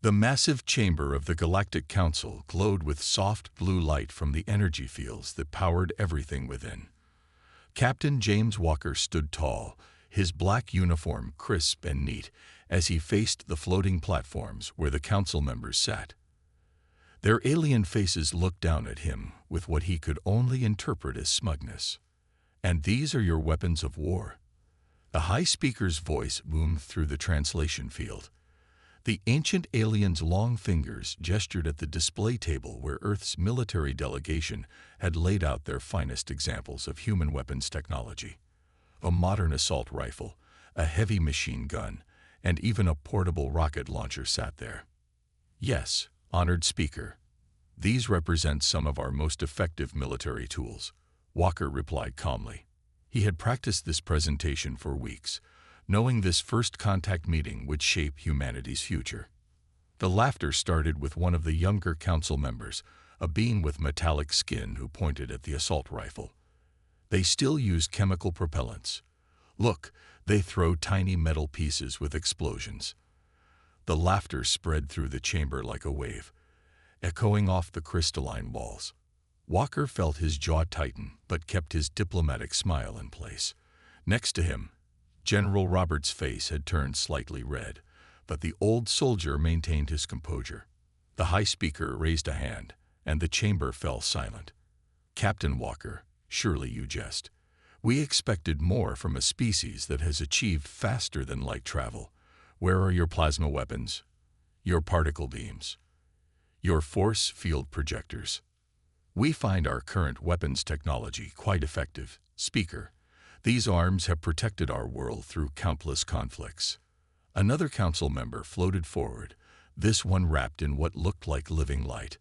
The massive chamber of the Galactic Council glowed with soft blue light from the energy fields that powered everything within. Captain James Walker stood tall, his black uniform crisp and neat, as he faced the floating platforms where the council members sat. Their alien faces looked down at him with what he could only interpret as smugness. "And these are your weapons of war?" The High Speaker's voice boomed through the translation field. The ancient alien's long fingers gestured at the display table where Earth's military delegation had laid out their finest examples of human weapons technology. A modern assault rifle, a heavy machine gun, and even a portable rocket launcher sat there. "Yes, honored Speaker. These represent some of our most effective military tools," Walker replied calmly. He had practiced this presentation for weeks, knowing this first contact meeting would shape humanity's future. The laughter started with one of the younger council members, a being with metallic skin who pointed at the assault rifle. "They still use chemical propellants. Look, they throw tiny metal pieces with explosions." The laughter spread through the chamber like a wave, echoing off the crystalline walls. Walker felt his jaw tighten, but kept his diplomatic smile in place. Next to him, General Roberts' face had turned slightly red, but the old soldier maintained his composure. The High Speaker raised a hand, and the chamber fell silent. "Captain Walker, surely you jest. We expected more from a species that has achieved faster than light travel. Where are your plasma weapons? Your particle beams? Your force field projectors?" "We find our current weapons technology quite effective, Speaker. These arms have protected our world through countless conflicts." Another council member floated forward, this one wrapped in what looked like living light.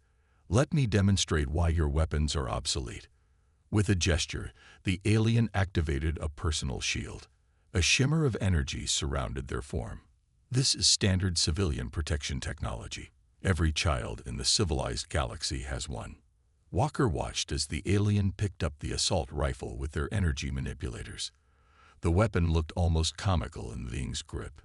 "Let me demonstrate why your weapons are obsolete." With a gesture, the alien activated a personal shield. A shimmer of energy surrounded their form. "This is standard civilian protection technology. Every child in the civilized galaxy has one." Walker watched as the alien picked up the assault rifle with their energy manipulators. The weapon looked almost comical in the being's grip.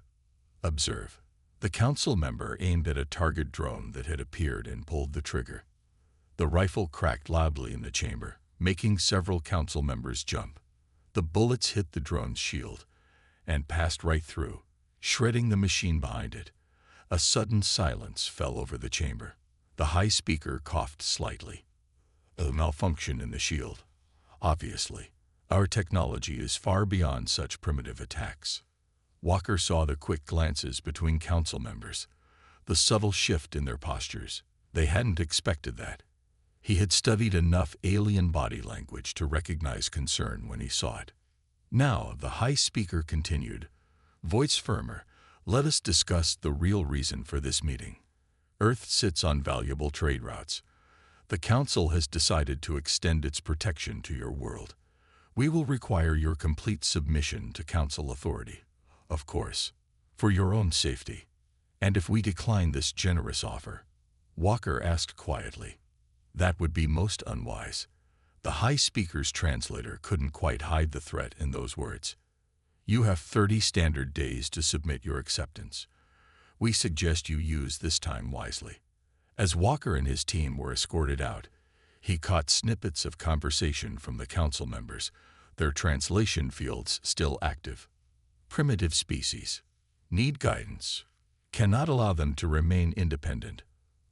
"Observe." The council member aimed at a target drone that had appeared and pulled the trigger. The rifle cracked loudly in the chamber, making several council members jump. The bullets hit the drone's shield and passed right through, shredding the machine behind it. A sudden silence fell over the chamber. The High Speaker coughed slightly. "A malfunction in the shield. Obviously, our technology is far beyond such primitive attacks." Walker saw the quick glances between council members, the subtle shift in their postures. They hadn't expected that. He had studied enough alien body language to recognize concern when he saw it. Now, the High Speaker continued, voice firmer, "Let us discuss the real reason for this meeting. Earth sits on valuable trade routes. The Council has decided to extend its protection to your world. We will require your complete submission to Council authority, of course, for your own safety. And if we decline this generous offer," Walker asked quietly, "that would be most unwise." The High Speaker's translator couldn't quite hide the threat in those words. "You have 30 standard days to submit your acceptance. We suggest you use this time wisely." As Walker and his team were escorted out, he caught snippets of conversation from the council members, their translation fields still active. "Primitive species. Need guidance. Cannot allow them to remain independent."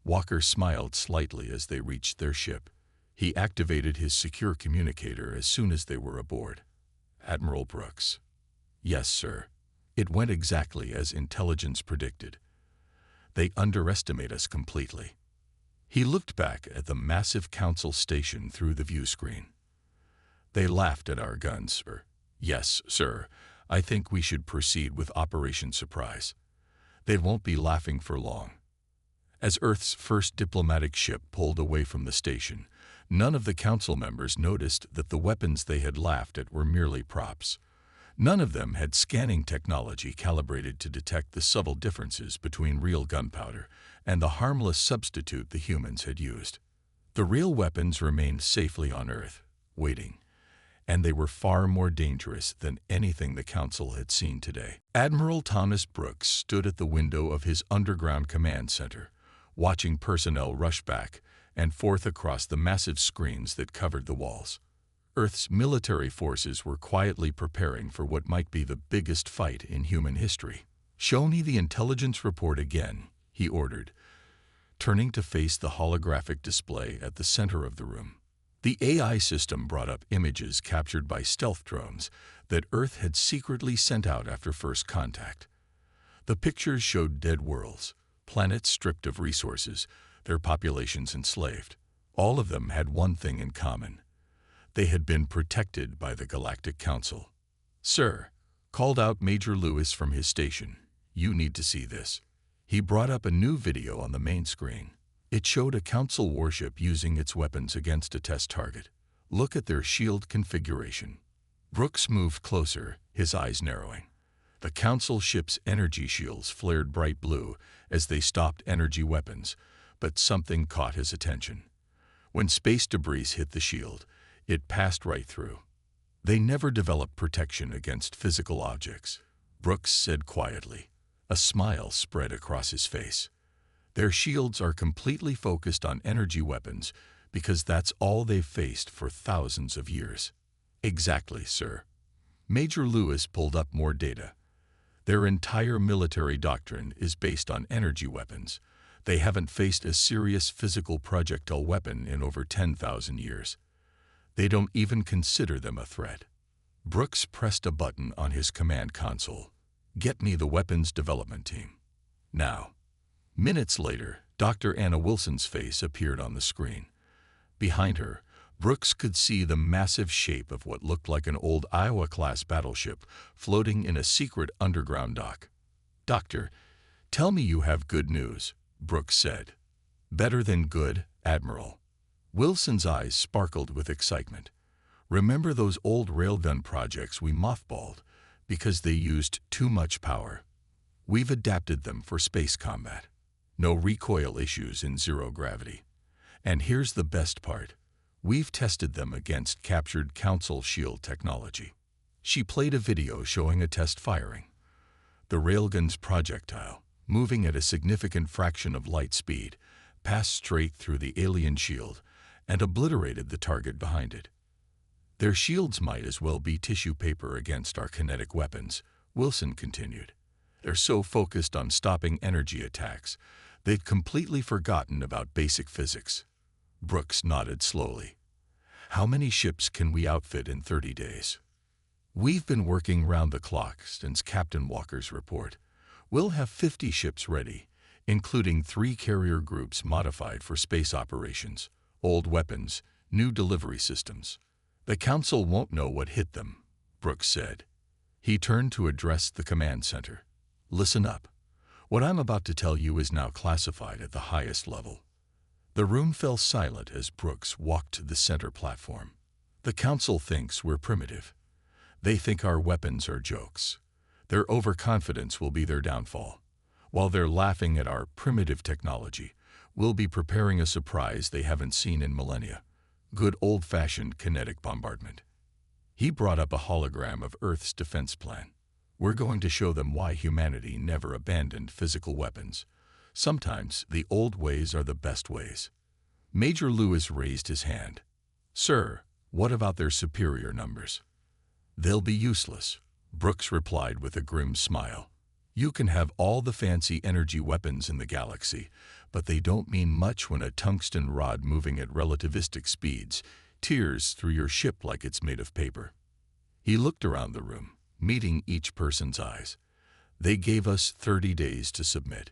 Walker smiled slightly as they reached their ship. He activated his secure communicator as soon as they were aboard. "Admiral Brooks." "Yes, sir. It went exactly as intelligence predicted. They underestimate us completely." He looked back at the massive council station through the view screen. "They laughed at our guns, sir." "Yes, sir. I think we should proceed with Operation Surprise. They won't be laughing for long." As Earth's first diplomatic ship pulled away from the station, none of the council members noticed that the weapons they had laughed at were merely props. None of them had scanning technology calibrated to detect the subtle differences between real gunpowder and the harmless substitute the humans had used. The real weapons remained safely on Earth, waiting, and they were far more dangerous than anything the Council had seen today. Admiral Thomas Brooks stood at the window of his underground command center, watching personnel rush back and forth across the massive screens that covered the walls. Earth's military forces were quietly preparing for what might be the biggest fight in human history. "Show me the intelligence report again," he ordered, turning to face the holographic display at the center of the room. The AI system brought up images captured by stealth drones that Earth had secretly sent out after first contact. The pictures showed dead worlds, planets stripped of resources, their populations enslaved. All of them had one thing in common. They had been protected by the Galactic Council. "Sir," called out Major Lewis from his station, "you need to see this." He brought up a new video on the main screen. It showed a Council warship using its weapons against a test target. "Look at their shield configuration." Brooks moved closer, his eyes narrowing. The Council ship's energy shields flared bright blue as they stopped energy weapons, but something caught his attention. When space debris hit the shield, it passed right through. "They never developed protection against physical objects," Brooks said quietly. A smile spread across his face. "Their shields are completely focused on energy weapons because that's all they've faced for thousands of years." "Exactly, sir." Major Lewis pulled up more data. "Their entire military doctrine is based on energy weapons. They haven't faced a serious physical projectile weapon in over 10,000 years. They don't even consider them a threat." Brooks pressed a button on his command console. "Get me the weapons development team. Now." Minutes later, Dr. Anna Wilson's face appeared on the screen. Behind her, Brooks could see the massive shape of what looked like an old Iowa-class battleship floating in a secret underground dock. "Doctor, tell me you have good news," Brooks said. "Better than good, Admiral." Wilson's eyes sparkled with excitement. "Remember those old railgun projects we mothballed because they used too much power? We've adapted them for space combat. No recoil issues in zero gravity. And here's the best part. We've tested them against captured Council shield technology." She played a video showing a test firing. The railgun's projectile, moving at a significant fraction of light speed, passed straight through the alien shield and obliterated the target behind it. "Their shields might as well be tissue paper against our kinetic weapons," Wilson continued. "They're so focused on stopping energy attacks, they've completely forgotten about basic physics." Brooks nodded slowly. "How many ships can we outfit in 30 days? "We've been working round the clock since Captain Walker's report. We'll have 50 ships ready, including 3 carrier groups modified for space operations, old weapons, new delivery systems. The Council won't know what hit them," Brooks said. He turned to address the command center. "Listen up. What I'm about to tell you is now classified at the highest level." The room fell silent as Brooks walked to the center platform. "The Council thinks we're primitive. They think our weapons are jokes. Their overconfidence will be their downfall. While they're laughing at our primitive technology, we'll be preparing a surprise they haven't seen in millennia. Good old-fashioned kinetic bombardment." He brought up a hologram of Earth's defense plan. "We're going to show them why humanity never abandoned physical weapons. Sometimes the old ways are the best ways." Major Lewis raised his hand. "Sir, what about their superior numbers?" "They'll be useless," Brooks replied with a grim smile. "You can have all the fancy energy weapons in the galaxy, but they don't mean much when a tungsten rod moving at relativistic speeds tears through your ship like it's made of paper." He looked around the room, meeting each person's eyes. "They gave us 30 days to submit.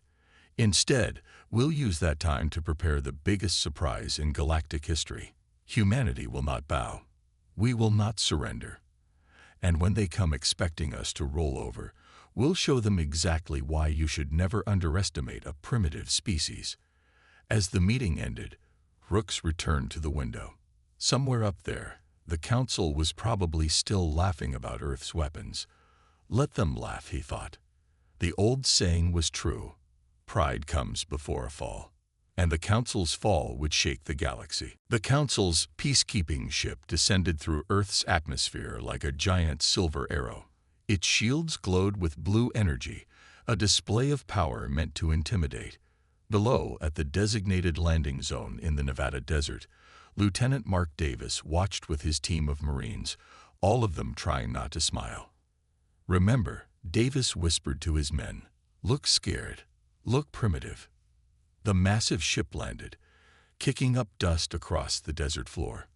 Instead, we'll use that time to prepare the biggest surprise in galactic history. Humanity will not bow. We will not surrender. And when they come expecting us to roll over, we'll show them exactly why you should never underestimate a primitive species." As the meeting ended, Brooks returned to the window. Somewhere up there, the Council was probably still laughing about Earth's weapons. Let them laugh, he thought. The old saying was true. Pride comes before a fall. and the Council's fall would shake the galaxy. The Council's peacekeeping ship descended through Earth's atmosphere like a giant silver arrow. Its shields glowed with blue energy, a display of power meant to intimidate. Below, at the designated landing zone in the Nevada desert, Lieutenant Mark Davis watched with his team of Marines, all of them trying not to smile. "Remember," Davis whispered to his men, "look scared, look primitive." The massive ship landed, kicking up dust across the desert floor.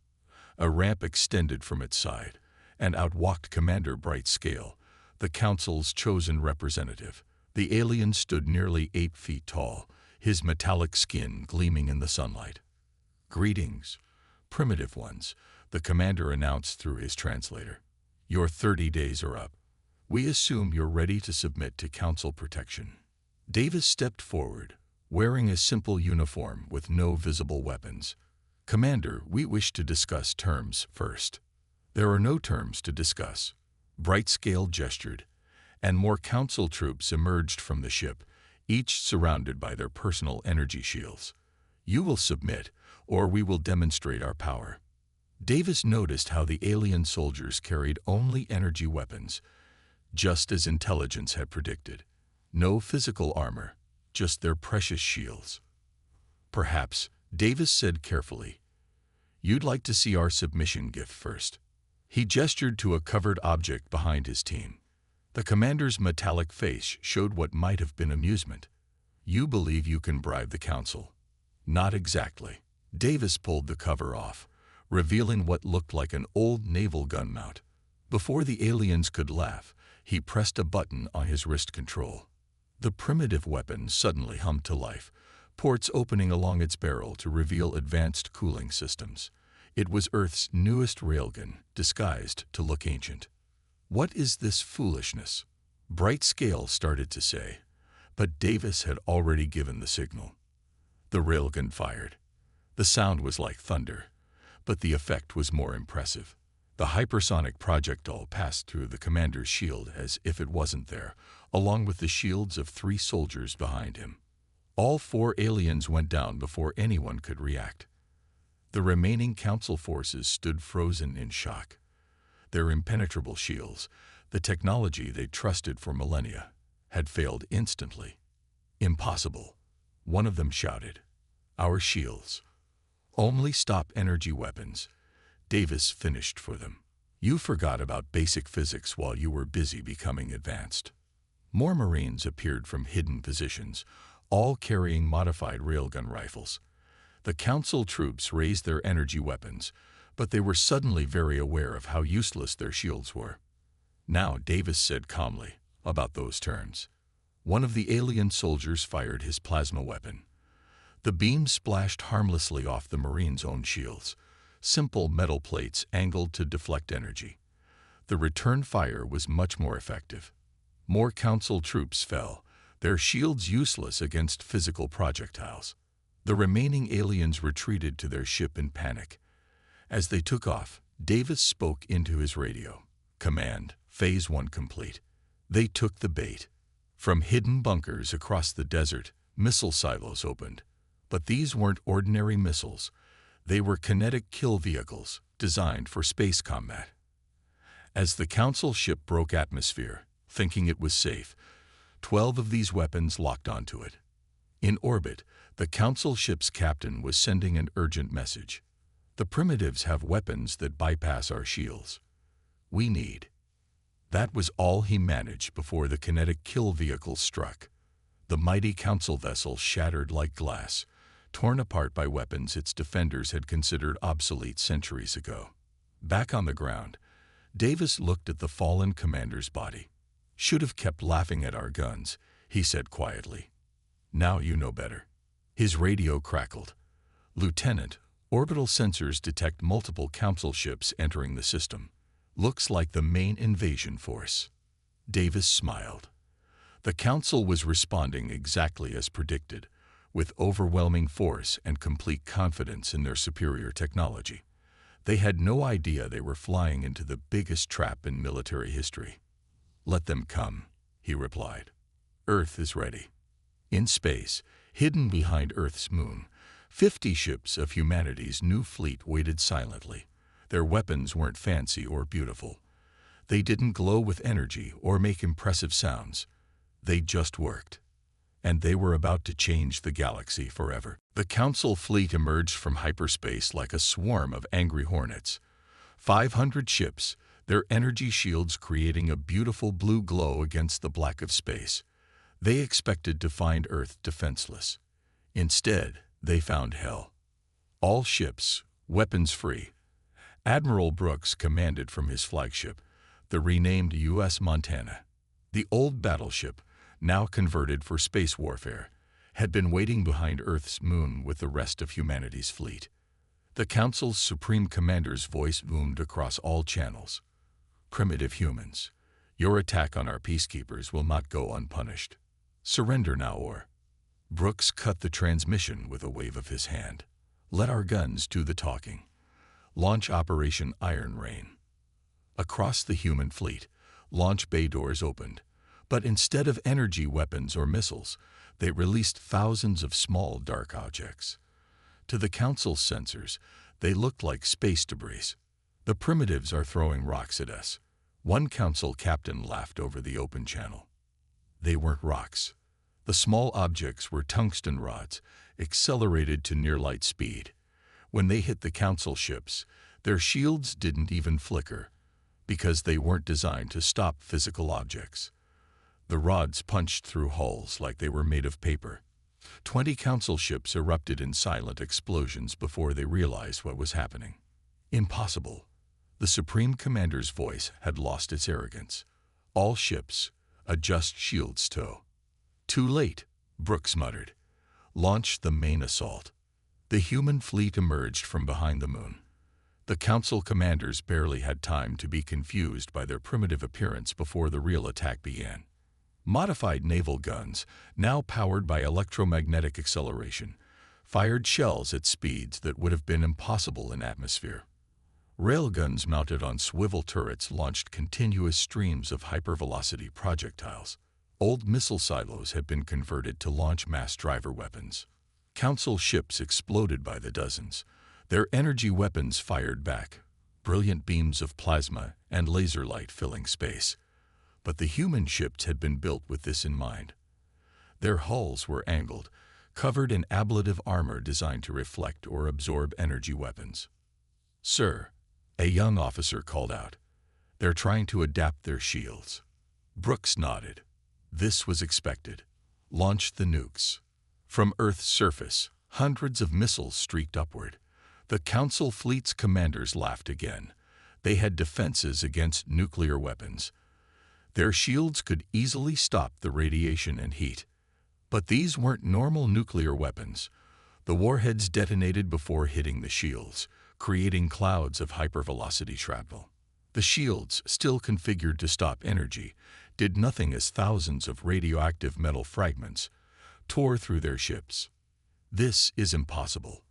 A ramp extended from its side, and out walked Commander Brightscale, the Council's chosen representative. The alien stood nearly 8 feet tall, his metallic skin gleaming in the sunlight. "Greetings, primitive ones," the commander announced through his translator. "Your 30 days are up. We assume you're ready to submit to Council protection." Davis stepped forward, wearing a simple uniform with no visible weapons. "Commander, we wish to discuss terms first." "There are no terms to discuss." Brightscale gestured, and more Council troops emerged from the ship, each surrounded by their personal energy shields. "You will submit, or we will demonstrate our power." Davis noticed how the alien soldiers carried only energy weapons, just as intelligence had predicted. No physical armor, just their precious shields. "Perhaps," Davis said carefully, "you'd like to see our submission gift first." He gestured to a covered object behind his team. The commander's metallic face showed what might have been amusement. "You believe you can bribe the Council?" "Not exactly." Davis pulled the cover off, revealing what looked like an old naval gun mount. Before the aliens could laugh, he pressed a button on his wrist control. The primitive weapon suddenly hummed to life, ports opening along its barrel to reveal advanced cooling systems. It was Earth's newest railgun, disguised to look ancient. "What is this foolishness?" Brightscale started to say, but Davis had already given the signal. The railgun fired. The sound was like thunder, but the effect was more impressive. The hypersonic projectile passed through the commander's shield as if it wasn't there, along with the shields of 3 soldiers behind him. All 4 aliens went down before anyone could react. The remaining Council forces stood frozen in shock. Their impenetrable shields, the technology they trusted for millennia, had failed instantly. "Impossible," one of them shouted. "Our shields only stop energy weapons." Davis finished for them. "You forgot about basic physics while you were busy becoming advanced." More Marines appeared from hidden positions, all carrying modified railgun rifles. The Council troops raised their energy weapons, but they were suddenly very aware of how useless their shields were. "Now," Davis said calmly, "about those terms." One of the alien soldiers fired his plasma weapon. The beam splashed harmlessly off the Marines' own shields, simple metal plates angled to deflect energy. The return fire was much more effective. More Council troops fell, their shields useless against physical projectiles. The remaining aliens retreated to their ship in panic. As they took off, Davis spoke into his radio. "Command, Phase 1 complete." They took the bait. From hidden bunkers across the desert, missile silos opened. But these weren't ordinary missiles. They were kinetic kill vehicles designed for space combat. As the Council ship broke atmosphere, thinking it was safe, 12 of these weapons locked onto it. In orbit, the Council ship's captain was sending an urgent message. "The primitives have weapons that bypass our shields. We need." That was all he managed before the kinetic kill vehicle struck. The mighty Council vessel shattered like glass, torn apart by weapons its defenders had considered obsolete centuries ago. Back on the ground, Davis looked at the fallen commander's body. "Should have kept laughing at our guns," he said quietly. "Now you know better." His radio crackled. "Lieutenant, orbital sensors detect multiple Council ships entering the system. Looks like the main invasion force." Davis smiled. The Council was responding exactly as predicted, with overwhelming force and complete confidence in their superior technology. They had no idea they were flying into the biggest trap in military history. "Let them come," he replied. "Earth is ready." In space, Hidden behind Earth's moon, 50 ships of humanity's new fleet waited silently. Their weapons weren't fancy or beautiful. They didn't glow with energy or make impressive sounds. They just worked. And they were about to change the galaxy forever. The Council fleet emerged from hyperspace like a swarm of angry hornets. 500 ships, their energy shields creating a beautiful blue glow against the black of space. They expected to find Earth defenseless. Instead, they found hell. All ships, weapons-free. Admiral Brooks commanded from his flagship, the renamed U.S. Montana. The old battleship, now converted for space warfare, had been waiting behind Earth's moon with the rest of humanity's fleet. The Council's Supreme Commander's voice boomed across all channels. Primitive humans, your attack on our peacekeepers will not go unpunished. Surrender now or... Brooks cut the transmission with a wave of his hand. Let our guns do the talking. Launch Operation Iron Rain. Across the human fleet, launch bay doors opened. But instead of energy weapons or missiles, they released thousands of small dark objects. To the Council's sensors, they looked like space debris. The primitives are throwing rocks at us. One Council captain laughed over the open channel. They weren't rocks. The small objects were tungsten rods, accelerated to near-light speed. When they hit the Council ships, their shields didn't even flicker, because they weren't designed to stop physical objects. The rods punched through hulls like they were made of paper. 20 Council ships erupted in silent explosions before they realized what was happening. Impossible. The Supreme Commander's voice had lost its arrogance. All ships, adjust shields tow. Too late, Brooks muttered. Launch the main assault. The human fleet emerged from behind the moon. The Council commanders barely had time to be confused by their primitive appearance before the real attack began. Modified naval guns, now powered by electromagnetic acceleration, fired shells at speeds that would have been impossible in atmosphere. Railguns mounted on swivel turrets launched continuous streams of hypervelocity projectiles. Old missile silos had been converted to launch mass driver weapons. Council ships exploded by the dozens. Their energy weapons fired back, brilliant beams of plasma and laser light filling space. But the human ships had been built with this in mind. Their hulls were angled, covered in ablative armor designed to reflect or absorb energy weapons. "Sir," a young officer called out, "they're trying to adapt their shields." Brooks nodded. This was expected. Launch the nukes. From Earth's surface, hundreds of missiles streaked upward. The Council fleet's commanders laughed again. They had defenses against nuclear weapons. Their shields could easily stop the radiation and heat. But these weren't normal nuclear weapons. The warheads detonated before hitting the shields, creating clouds of hypervelocity shrapnel. The shields, still configured to stop energy, did nothing as thousands of radioactive metal fragments tore through their ships. This is impossible.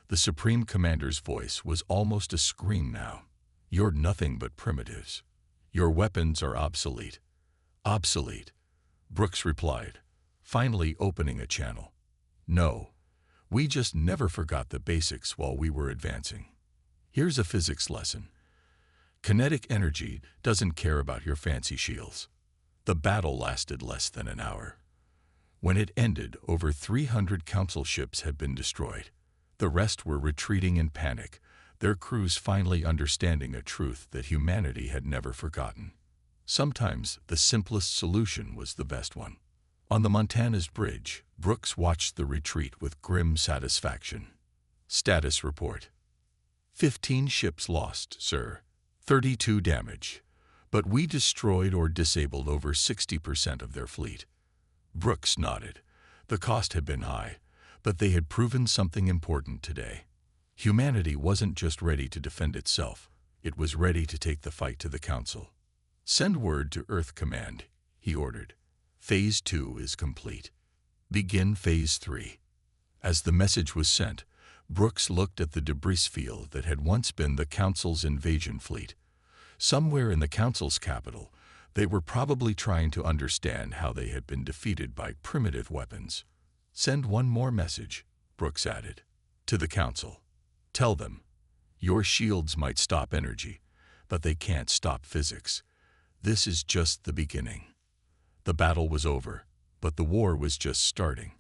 The Supreme Commander's voice was almost a scream now. You're nothing but primitives. Your weapons are obsolete. Obsolete, Brooks replied, finally opening a channel. No, we just never forgot the basics while we were advancing. Here's a physics lesson. Kinetic energy doesn't care about your fancy shields. The battle lasted less than an hour. When it ended, over 300 Council ships had been destroyed. The rest were retreating in panic, their crews finally understanding a truth that humanity had never forgotten. Sometimes the simplest solution was the best one. On the Montana's bridge, Brooks watched the retreat with grim satisfaction. Status report. 15 ships lost, sir. 32 damage. But we destroyed or disabled over 60% of their fleet. Brooks nodded. The cost had been high, but they had proven something important today. Humanity wasn't just ready to defend itself, it was ready to take the fight to the Council. Send word to Earth Command, he ordered. Phase 2 is complete. Begin Phase 3. As the message was sent, Brooks looked at the debris field that had once been the Council's invasion fleet. Somewhere in the Council's capital, they were probably trying to understand how they had been defeated by primitive weapons. Send one more message, Brooks added, to the Council. Tell them, your shields might stop energy, but they can't stop physics. This is just the beginning. The battle was over, but the war was just starting,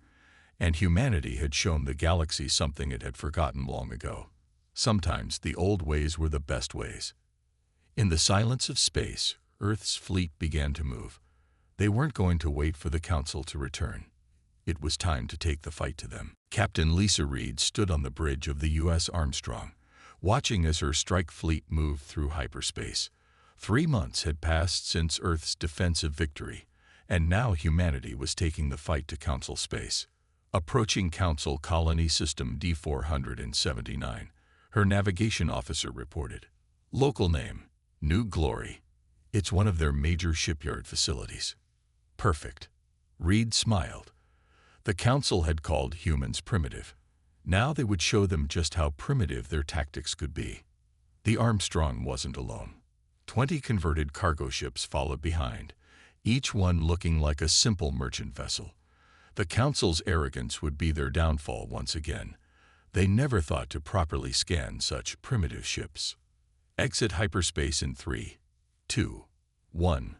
and humanity had shown the galaxy something it had forgotten long ago. Sometimes the old ways were the best ways. In the silence of space, Earth's fleet began to move. They weren't going to wait for the Council to return. It was time to take the fight to them. Captain Lisa Reed stood on the bridge of the U.S. Armstrong, watching as her strike fleet moved through hyperspace. 3 months had passed since Earth's defensive victory, and now humanity was taking the fight to Council space. Approaching Council Colony System D-479, her navigation officer reported. Local name, New Glory. It's one of their major shipyard facilities. Perfect. Reed smiled. The Council had called humans primitive. Now they would show them just how primitive their tactics could be. The Armstrong wasn't alone. 20 converted cargo ships followed behind, each one looking like a simple merchant vessel. The Council's arrogance would be their downfall once again. They never thought to properly scan such primitive ships. Exit hyperspace in 3, 2, 1.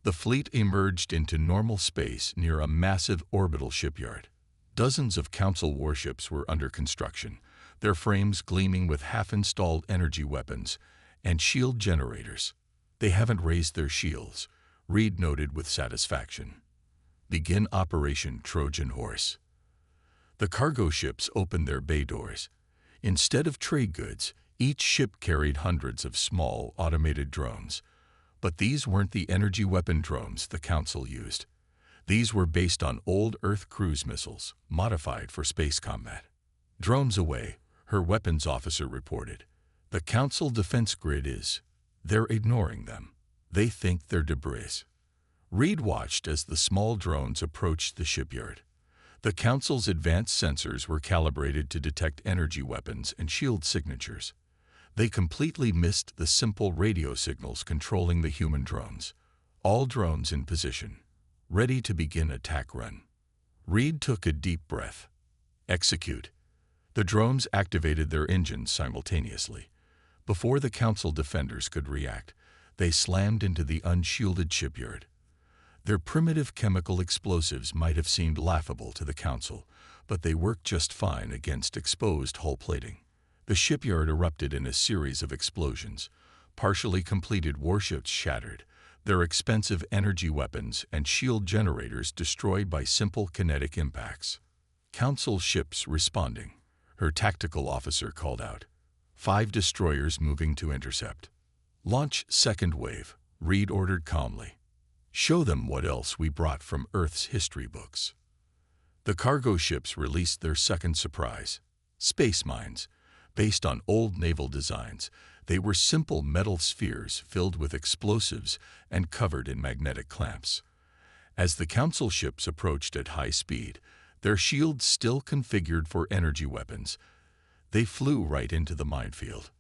The fleet emerged into normal space near a massive orbital shipyard. Dozens of Council warships were under construction, their frames gleaming with half-installed energy weapons and shield generators. They haven't raised their shields, Reed noted with satisfaction. Begin Operation Trojan Horse. The cargo ships opened their bay doors. Instead of trade goods, each ship carried hundreds of small, automated drones. But these weren't the energy weapon drones the Council used. These were based on old Earth cruise missiles, modified for space combat. Drones away, her weapons officer reported. The Council defense grid is. They're ignoring them. They think they're debris. Reed watched as the small drones approached the shipyard. The Council's advanced sensors were calibrated to detect energy weapons and shield signatures. They completely missed the simple radio signals controlling the human drones. All drones in position, ready to begin attack run. Reed took a deep breath. Execute. The drones activated their engines simultaneously. Before the Council defenders could react, they slammed into the unshielded shipyard. Their primitive chemical explosives might have seemed laughable to the Council, but they worked just fine against exposed hull plating. The shipyard erupted in a series of explosions. Partially completed warships shattered, their expensive energy weapons and shield generators destroyed by simple kinetic impacts. Council ships responding, her tactical officer called out. 5 destroyers moving to intercept. Launch second wave, Reed ordered calmly. Show them what else we brought from Earth's history books. The cargo ships released their second surprise. Space mines. Based on old naval designs, they were simple metal spheres filled with explosives and covered in magnetic clamps. As the Council ships approached at high speed, their shields still configured for energy weapons, they flew right into the minefield.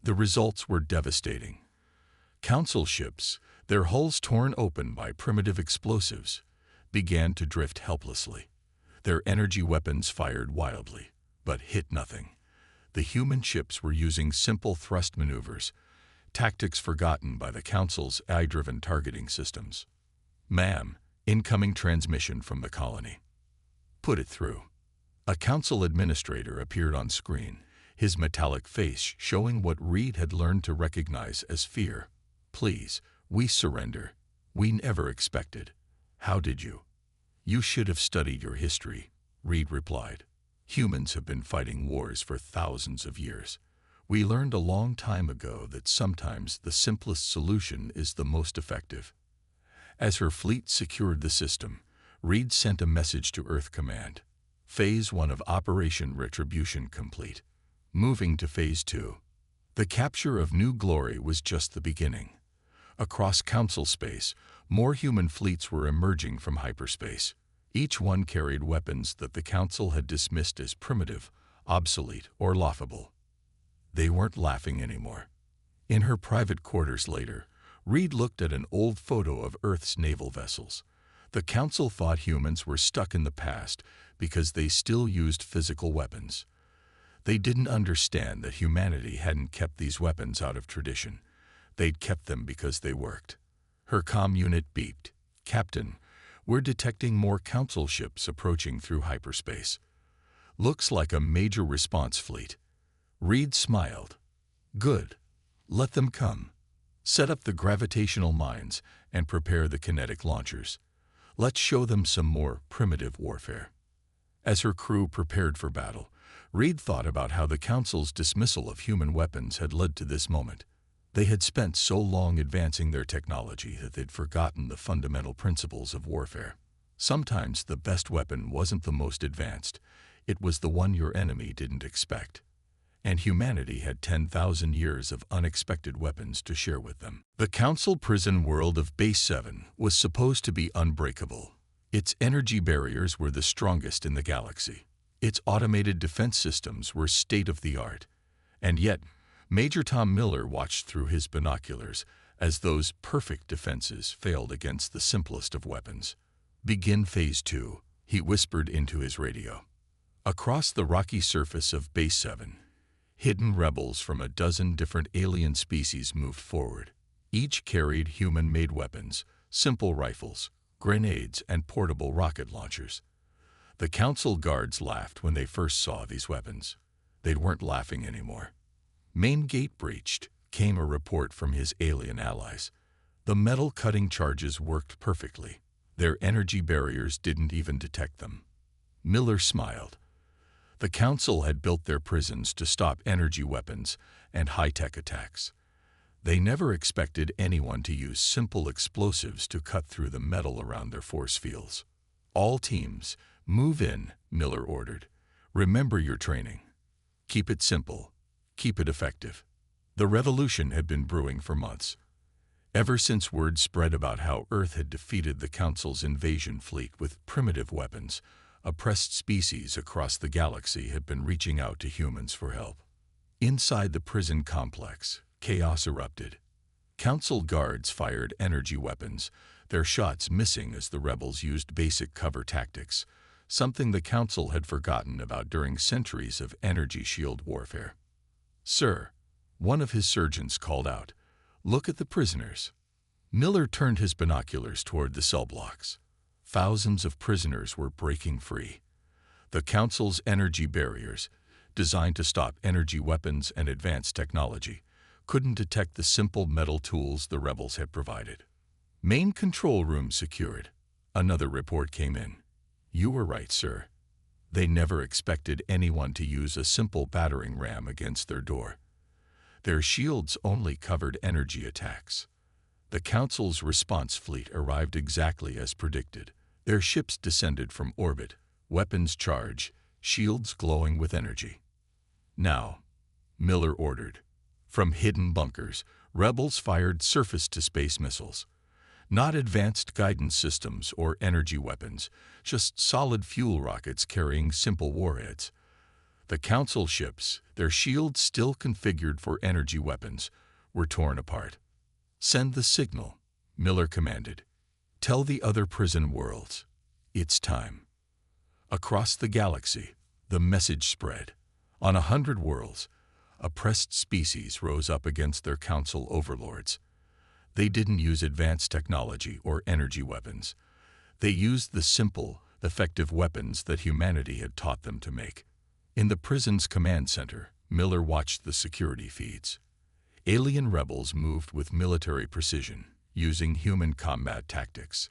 The results were devastating. Council ships, their hulls torn open by primitive explosives, began to drift helplessly. Their energy weapons fired wildly, but hit nothing. The human ships were using simple thrust maneuvers, tactics forgotten by the Council's AI-driven targeting systems. Ma'am, incoming transmission from the colony. Put it through. A Council administrator appeared on screen, his metallic face showing what Reed had learned to recognize as fear. Please, we surrender. We never expected. How did you? You should have studied your history, Reed replied. Humans have been fighting wars for thousands of years. We learned a long time ago that sometimes the simplest solution is the most effective. As her fleet secured the system, Reed sent a message to Earth Command. Phase 1 of Operation Retribution complete. Moving to Phase 2. The capture of New Glory was just the beginning. Across Council space, more human fleets were emerging from hyperspace. Each one carried weapons that the Council had dismissed as primitive, obsolete, or laughable. They weren't laughing anymore. In her private quarters later, Reed looked at an old photo of Earth's naval vessels. The Council thought humans were stuck in the past because they still used physical weapons. They didn't understand that humanity hadn't kept these weapons out of tradition. They'd kept them because they worked. Her comm unit beeped. "Captain, we're detecting more Council ships approaching through hyperspace. Looks like a major response fleet." Reed smiled. "Good. Let them come. Set up the gravitational mines and prepare the kinetic launchers. Let's show them some more primitive warfare." As her crew prepared for battle, Reed thought about how the Council's dismissal of human weapons had led to this moment. They had spent so long advancing their technology that they'd forgotten the fundamental principles of warfare. Sometimes the best weapon wasn't the most advanced. It was the one your enemy didn't expect. And humanity had 10,000 years of unexpected weapons to share with them. The Council prison world of Base 7 was supposed to be unbreakable. Its energy barriers were the strongest in the galaxy. Its automated defense systems were state-of-the-art. And yet, Major Tom Miller watched through his binoculars as those perfect defenses failed against the simplest of weapons. "Begin Phase 2, he whispered into his radio. Across the rocky surface of Base 7, hidden rebels from a dozen different alien species moved forward. Each carried human-made weapons, simple rifles, grenades, and portable rocket launchers. The Council guards laughed when they first saw these weapons. They weren't laughing anymore. "Main gate breached," came a report from his alien allies. The metal-cutting charges worked perfectly. Their energy barriers didn't even detect them. Miller smiled. The Council had built their prisons to stop energy weapons and high-tech attacks. They never expected anyone to use simple explosives to cut through the metal around their force fields. "All teams, move in," Miller ordered. "Remember your training. Keep it simple. Keep it effective." The revolution had been brewing for months. Ever since word spread about how Earth had defeated the Council's invasion fleet with primitive weapons, oppressed species across the galaxy had been reaching out to humans for help. Inside the prison complex, chaos erupted. Council guards fired energy weapons, their shots missing as the rebels used basic cover tactics, something the Council had forgotten about during centuries of energy shield warfare. "Sir," one of his surgeons called out, "look at the prisoners." Miller turned his binoculars toward the cell blocks. Thousands of prisoners were breaking free. The Council's energy barriers, designed to stop energy weapons and advanced technology, couldn't detect the simple metal tools the rebels had provided. "Main control room secured," another report came in. "You were right, sir. They never expected anyone to use a simple battering ram against their door. Their shields only covered energy attacks." The Council's response fleet arrived exactly as predicted. Their ships descended from orbit, weapons charged, shields glowing with energy. "Now," Miller ordered. From hidden bunkers, rebels fired surface-to-space missiles. Not advanced guidance systems or energy weapons, just solid fuel rockets carrying simple warheads. The Council ships, their shields still configured for energy weapons, were torn apart. "Send the signal," Miller commanded. "Tell the other prison worlds. It's time." Across the galaxy, the message spread. On 100 worlds, oppressed species rose up against their Council overlords. They didn't use advanced technology or energy weapons. They used the simple, effective weapons that humanity had taught them to make. In the prison's command center, Miller watched the security feeds. Alien rebels moved with military precision, using human combat tactics.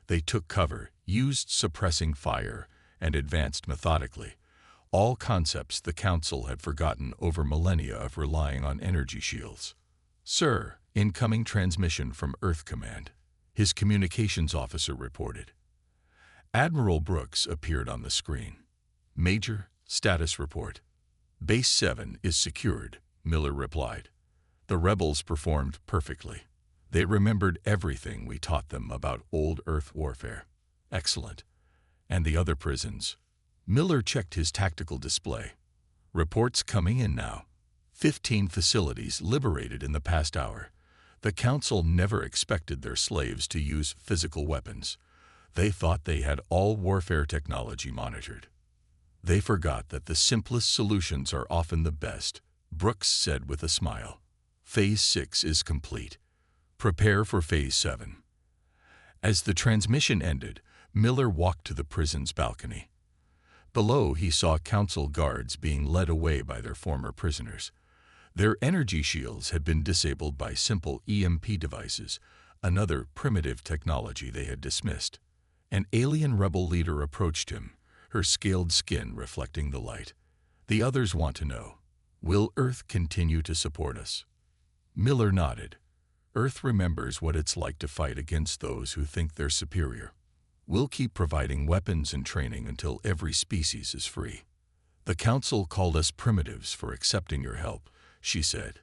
They took cover, used suppressing fire, and advanced methodically, all concepts the Council had forgotten over millennia of relying on energy shields. "Sir, incoming transmission from Earth Command," his communications officer reported. Admiral Brooks appeared on the screen. "Major, status report." "Base 7 is secured," Miller replied. "The rebels performed perfectly. They remembered everything we taught them about old Earth warfare." "Excellent. And the other prisons?" Miller checked his tactical display. "Reports coming in now. 15 facilities liberated in the past hour. The Council never expected their slaves to use physical weapons. They thought they had all warfare technology monitored. They forgot that the simplest solutions are often the best, Brooks said with a smile. Phase 6 is complete. Prepare for Phase 7. As the transmission ended, Miller walked to the prison's balcony. Below, he saw council guards being led away by their former prisoners. Their energy shields had been disabled by simple EMP devices, another primitive technology they had dismissed. An alien rebel leader approached him, her scaled skin reflecting the light. The others want to know, will Earth continue to support us? Miller nodded. Earth remembers what it's like to fight against those who think they're superior. We'll keep providing weapons and training until every species is free. The Council called us primitives for accepting your help, she said.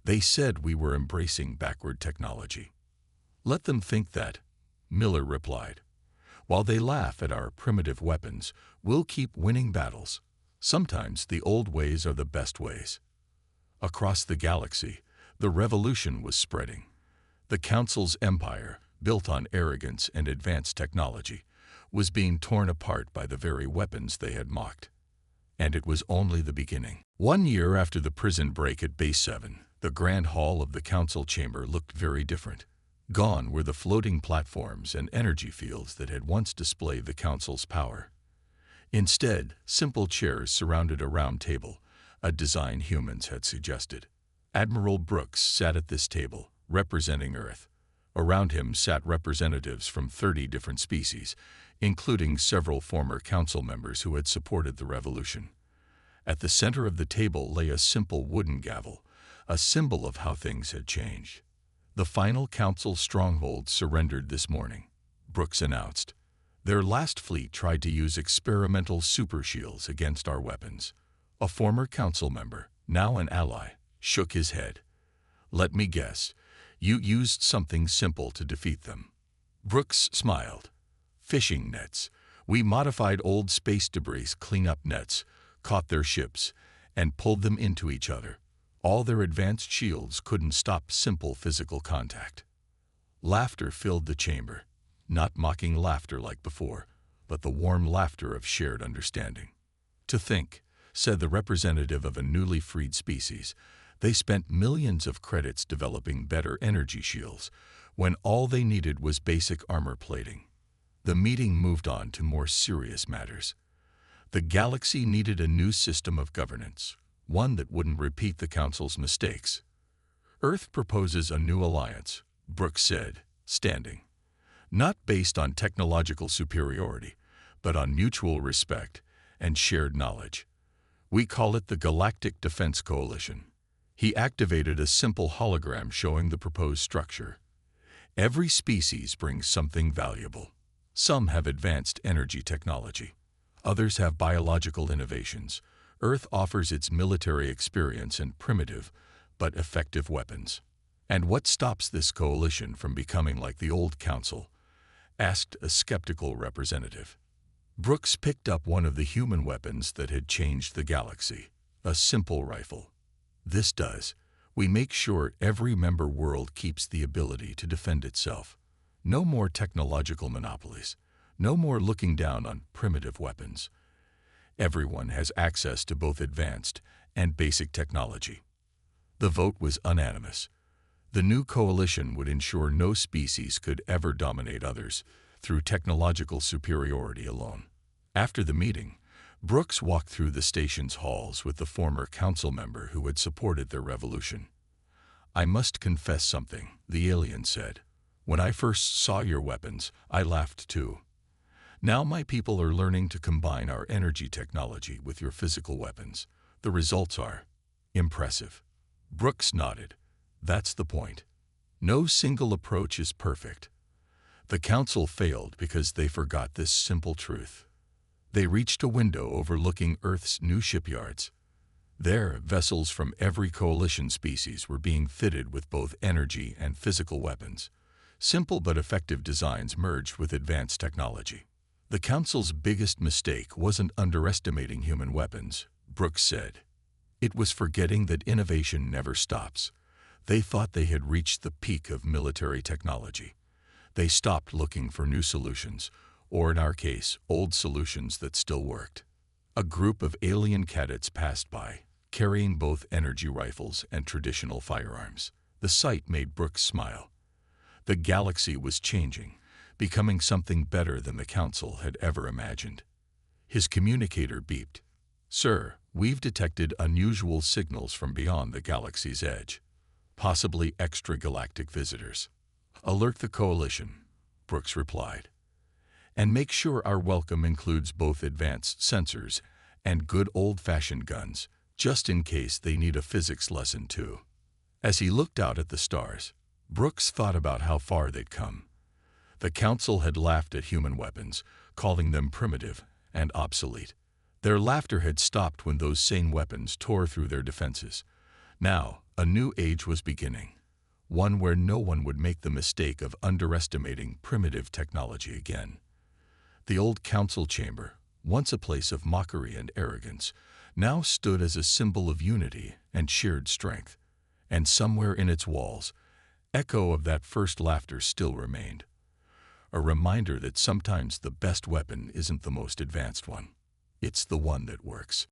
They said we were embracing backward technology. Let them think that, Miller replied. While they laugh at our primitive weapons, we'll keep winning battles. Sometimes the old ways are the best ways. Across the galaxy, the revolution was spreading. The Council's empire, built on arrogance and advanced technology, was being torn apart by the very weapons they had mocked. And it was only the beginning. 1 year after the prison break at Base 7, the Grand Hall of the Council chamber looked very different. Gone were the floating platforms and energy fields that had once displayed the Council's power. Instead, simple chairs surrounded a round table, a design humans had suggested. Admiral Brooks sat at this table, representing Earth. Around him sat representatives from 30 different species, including several former council members who had supported the revolution. At the center of the table lay a simple wooden gavel, a symbol of how things had changed. The final council stronghold surrendered this morning, Brooks announced. Their last fleet tried to use experimental super shields against our weapons. A former council member, now an ally, shook his head. Let me guess, you used something simple to defeat them. Brooks smiled. Fishing nets. We modified old space debris cleanup nets, caught their ships, and pulled them into each other. All their advanced shields couldn't stop simple physical contact. Laughter filled the chamber, not mocking laughter like before, but the warm laughter of shared understanding. To think, said the representative of a newly freed species, they spent millions of credits developing better energy shields, when all they needed was basic armor plating. The meeting moved on to more serious matters. The galaxy needed a new system of governance, one that wouldn't repeat the Council's mistakes. Earth proposes a new alliance, Brooks said, standing. Not based on technological superiority, but on mutual respect and shared knowledge. We call it the Galactic Defense Coalition. He activated a simple hologram showing the proposed structure. Every species brings something valuable. Some have advanced energy technology. Others have biological innovations. Earth offers its military experience and primitive, but effective weapons. And what stops this coalition from becoming like the old Council? Asked a skeptical representative. Brooks picked up one of the human weapons that had changed the galaxy, a simple rifle. This does. We make sure every member world keeps the ability to defend itself. No more technological monopolies. No more looking down on primitive weapons. Everyone has access to both advanced and basic technology. The vote was unanimous. The new coalition would ensure no species could ever dominate others through technological superiority alone. After the meeting, Brooks walked through the station's halls with the former council member who had supported their revolution. I must confess something, the alien said. When I first saw your weapons, I laughed too. Now my people are learning to combine our energy technology with your physical weapons. The results are impressive. Brooks nodded. That's the point. No single approach is perfect. The council failed because they forgot this simple truth. They reached a window overlooking Earth's new shipyards. There, vessels from every coalition species were being fitted with both energy and physical weapons. Simple but effective designs merged with advanced technology. The Council's biggest mistake wasn't underestimating human weapons, Brooks said. It was forgetting that innovation never stops. They thought they had reached the peak of military technology. They stopped looking for new solutions, or in our case, old solutions that still worked. A group of alien cadets passed by, carrying both energy rifles and traditional firearms. The sight made Brooks smile. The galaxy was changing, becoming something better than the Council had ever imagined. His communicator beeped. "Sir, we've detected unusual signals from beyond the galaxy's edge. Possibly extragalactic visitors." "Alert the Coalition," Brooks replied. "And make sure our welcome includes both advanced sensors and good old-fashioned guns, just in case they need a physics lesson too." As he looked out at the stars, Brooks thought about how far they'd come. The Council had laughed at human weapons, calling them primitive and obsolete. Their laughter had stopped when those same weapons tore through their defenses. Now, a new age was beginning, one where no one would make the mistake of underestimating primitive technology again. The old Council chamber, once a place of mockery and arrogance, now stood as a symbol of unity and shared strength. And somewhere in its walls, echo of that first laughter still remained. A reminder that sometimes the best weapon isn't the most advanced one. It's the one that works.